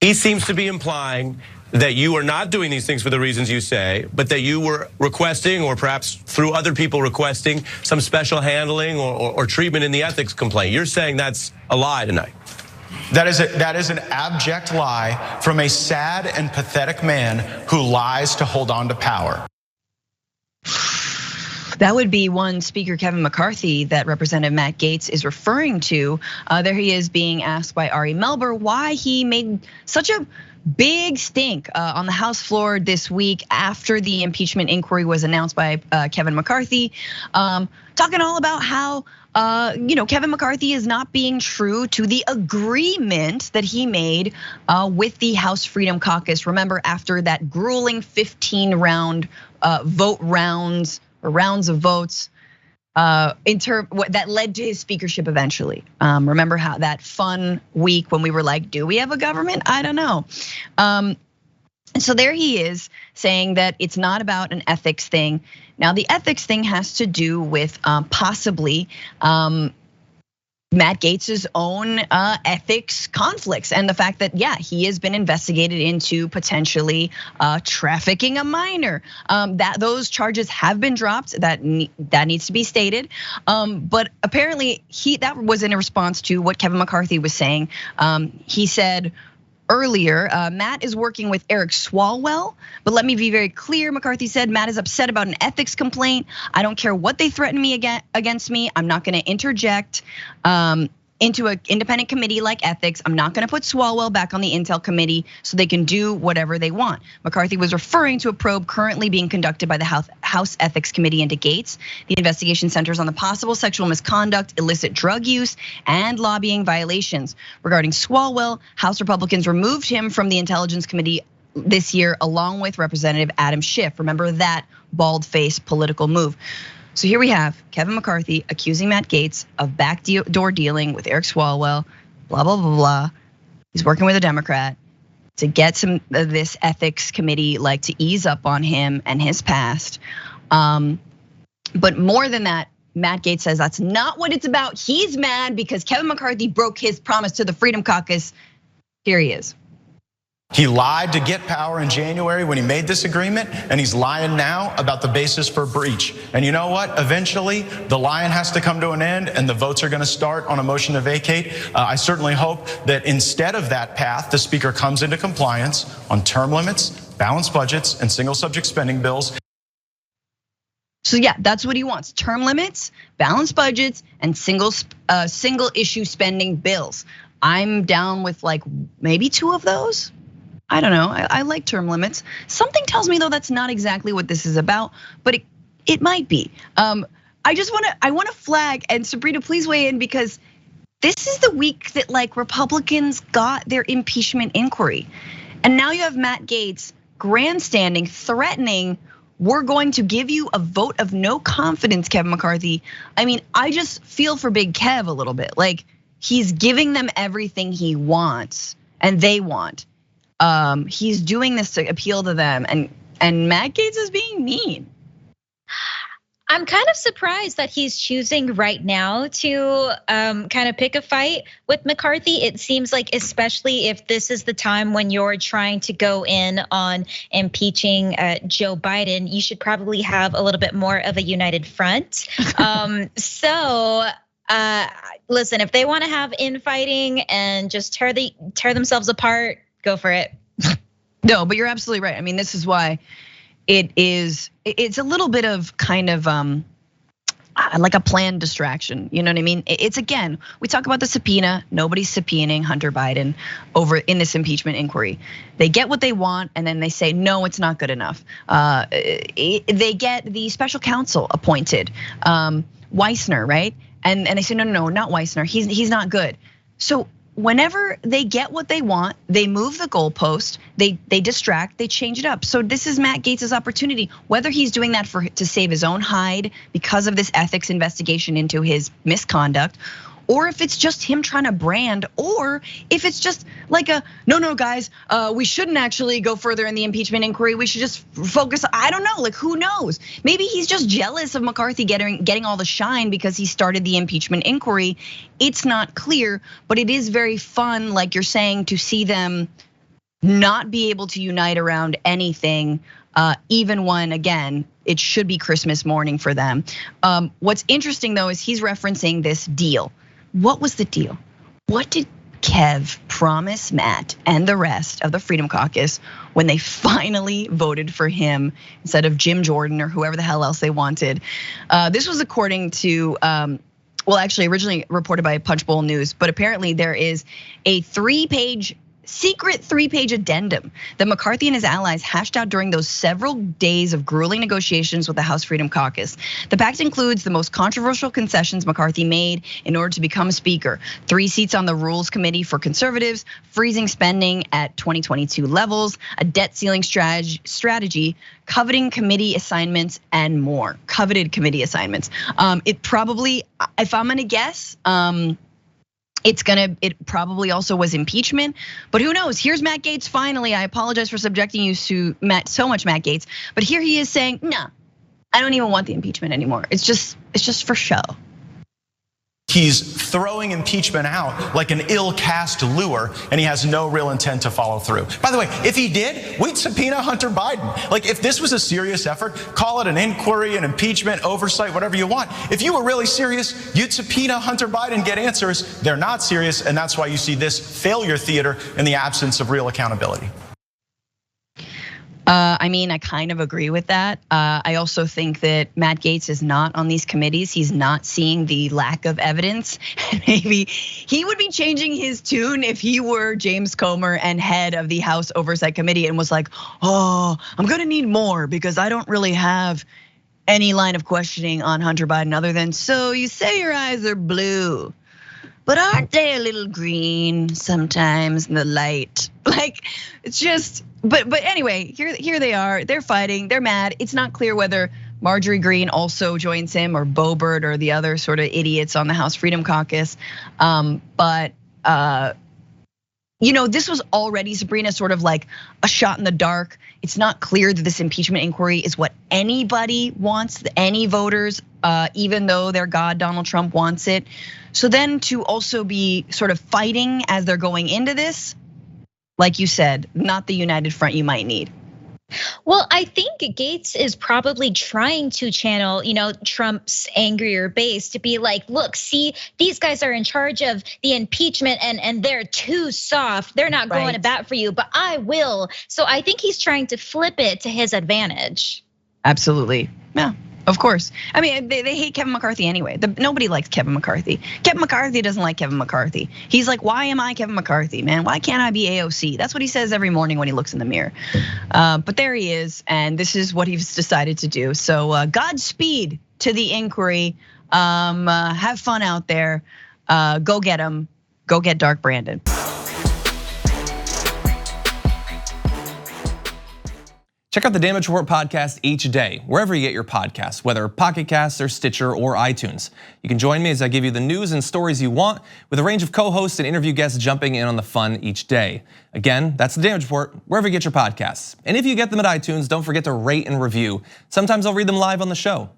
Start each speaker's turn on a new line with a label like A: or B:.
A: He seems to be implying that you are not doing these things for the reasons you say, but that you were requesting, or perhaps through other people requesting, some special handling or treatment in the ethics complaint. You're saying that's a lie tonight.
B: That is an abject lie from a sad and pathetic man who lies to hold on to power.
C: That would be one Speaker Kevin McCarthy that Representative Matt Gaetz is referring to. There he is being asked by Ari Melber why he made such a big stink on the House floor this week after the impeachment inquiry was announced by Kevin McCarthy, talking all about how Kevin McCarthy is not being true to the agreement that he made with the House Freedom Caucus. Remember, after that grueling 15-round rounds of votes that led to his speakership eventually. Remember how that fun week when we were like, do we have a government? I don't know. And so there he is saying that it's not about an ethics thing. Now the ethics thing has to do with possibly Matt Gaetz's own ethics conflicts and the fact that, yeah, he has been investigated into potentially trafficking a minor. That those charges have been dropped. That needs to be stated. But apparently that was in response to what Kevin McCarthy was saying. He said earlier, Matt is working with Eric Swalwell, but let me be very clear, McCarthy said, Matt is upset about an ethics complaint. I don't care what they threaten me against me. I'm not gonna interject into an independent committee like ethics. I'm not gonna put Swalwell back on the Intel committee so they can do whatever they want. McCarthy was referring to a probe currently being conducted by the House Ethics Committee into Gaetz. The investigation centers on the possible sexual misconduct, illicit drug use, and lobbying violations. Regarding Swalwell, House Republicans removed him from the Intelligence Committee this year, along with Representative Adam Schiff. Remember that bald-faced political move. So here we have Kevin McCarthy accusing Matt Gaetz of backdoor dealing with Eric Swalwell, blah, blah, blah, blah. He's working with a Democrat to get some of this ethics committee like to ease up on him and his past. But more than that, Matt Gaetz says that's not what it's about. He's mad because Kevin McCarthy broke his promise to the Freedom Caucus. Here he is.
B: He lied to get power in January when he made this agreement, and he's lying now about the basis for breach. And you know what? Eventually, the lying has to come to an end, and the votes are going to start on a motion to vacate. I certainly hope that instead of that path, the Speaker comes into compliance on term limits, balanced budgets, and single subject spending bills.
C: So yeah, that's what he wants: term limits, balanced budgets, and single issue spending bills. I'm down with like maybe 2 of those. I don't know, I like term limits. Something tells me though that's not exactly what this is about, but it might be. I wanna flag, and Sabrina, please weigh in, because this is the week that like Republicans got their impeachment inquiry. And now you have Matt Gaetz grandstanding, threatening, we're going to give you a vote of no confidence, Kevin McCarthy. I mean, I just feel for Big Kev a little bit. Like, he's giving them everything he wants and they want. He's doing this to appeal to them, and Matt Gaetz is being mean.
D: I'm kind of surprised that he's choosing right now to kind of pick a fight with McCarthy. It seems like, especially if this is the time when you're trying to go in on impeaching Joe Biden, you should probably have a little bit more of a united front. Listen, if they want to have infighting and just tear themselves apart, go for it.
C: No, but you're absolutely right. I mean, this is why it's a little bit of kind of like a planned distraction. You know what I mean? It's, again, we talk about the subpoena. Nobody's subpoenaing Hunter Biden over in this impeachment inquiry. They get what they want, and then they say, no, it's not good enough. They get the special counsel appointed, Weissner, right? And they say, no, not Weissner. He's not good. So whenever they get what they want, they move the goalpost, they distract, they change it up. So this is Matt Gaetz's opportunity, whether he's doing that to save his own hide because of this ethics investigation into his misconduct, or if it's just him trying to brand, or if it's just like no guys, we shouldn't actually go further in the impeachment inquiry. We should just focus. I don't know, like who knows? Maybe he's just jealous of McCarthy getting all the shine because he started the impeachment inquiry. It's not clear, but it is very fun, like you're saying, to see them not be able to unite around anything, even when, again, it should be Christmas morning for them. What's interesting though is he's referencing this deal. What was the deal? What did Kev promise Matt and the rest of the Freedom Caucus when they finally voted for him instead of Jim Jordan or whoever the hell else they wanted? This was according to, well, actually originally reported by Punchbowl News, but apparently there is a secret three-page addendum that McCarthy and his allies hashed out during those several days of grueling negotiations with the House Freedom Caucus. The pact includes the most controversial concessions McCarthy made in order to become Speaker: 3 seats on the Rules Committee for conservatives, freezing spending at 2022 levels, a debt ceiling strategy, coveting committee assignments, and more. Coveted committee assignments. It probably, if I'm gonna guess, it probably also was impeachment, but who knows? Here's Matt Gaetz finally. I apologize for subjecting you to so much Matt Gaetz, but here he is saying, nah, I don't even want the impeachment anymore. It's just for show.
B: He's throwing impeachment out like an ill-cast lure, and he has no real intent to follow through. By the way, if he did, we'd subpoena Hunter Biden. Like, if this was a serious effort, call it an inquiry, an impeachment, oversight, whatever you want. If you were really serious, you'd subpoena Hunter Biden, get answers. They're not serious, and that's why you see this failure theater in the absence of real accountability.
C: I mean, I kind of agree with that. I also think that Matt Gaetz is not on these committees. He's not seeing the lack of evidence. Maybe he would be changing his tune if he were James Comer and head of the House Oversight Committee and was like, oh, I'm gonna need more because I don't really have any line of questioning on Hunter Biden other than, so you say your eyes are blue, but aren't they a little green sometimes in the light? Like, it's just, but anyway, here they are. They're fighting. They're mad. It's not clear whether Marjorie Greene also joins him or Boebert or the other sort of idiots on the House Freedom Caucus. But this was already, Sabrina, sort of like a shot in the dark. It's not clear that this impeachment inquiry is what anybody wants, any voters, even though their god Donald Trump wants it. So then to also be sort of fighting as they're going into this, like you said, not the united front you might need.
D: Well, I think Gaetz is probably trying to channel, Trump's angrier base to be like, look, see, these guys are in charge of the impeachment and they're too soft. They're not going to bat for you, but I will. So I think he's trying to flip it to his advantage.
C: Absolutely, yeah. Of course. I mean, they hate Kevin McCarthy anyway. Nobody likes Kevin McCarthy. Kevin McCarthy doesn't like Kevin McCarthy. He's like, why am I Kevin McCarthy, man? Why can't I be AOC? That's what he says every morning when he looks in the mirror. But there he is, and this is what he's decided to do. So Godspeed to the inquiry. Have fun out there. Go get him. Go get Dark Brandon.
E: Check out the Damage Report podcast each day, wherever you get your podcasts, whether Pocket Casts or Stitcher or iTunes. You can join me as I give you the news and stories you want, with a range of co-hosts and interview guests jumping in on the fun each day. Again, that's the Damage Report, wherever you get your podcasts. And if you get them at iTunes, don't forget to rate and review. Sometimes I'll read them live on the show.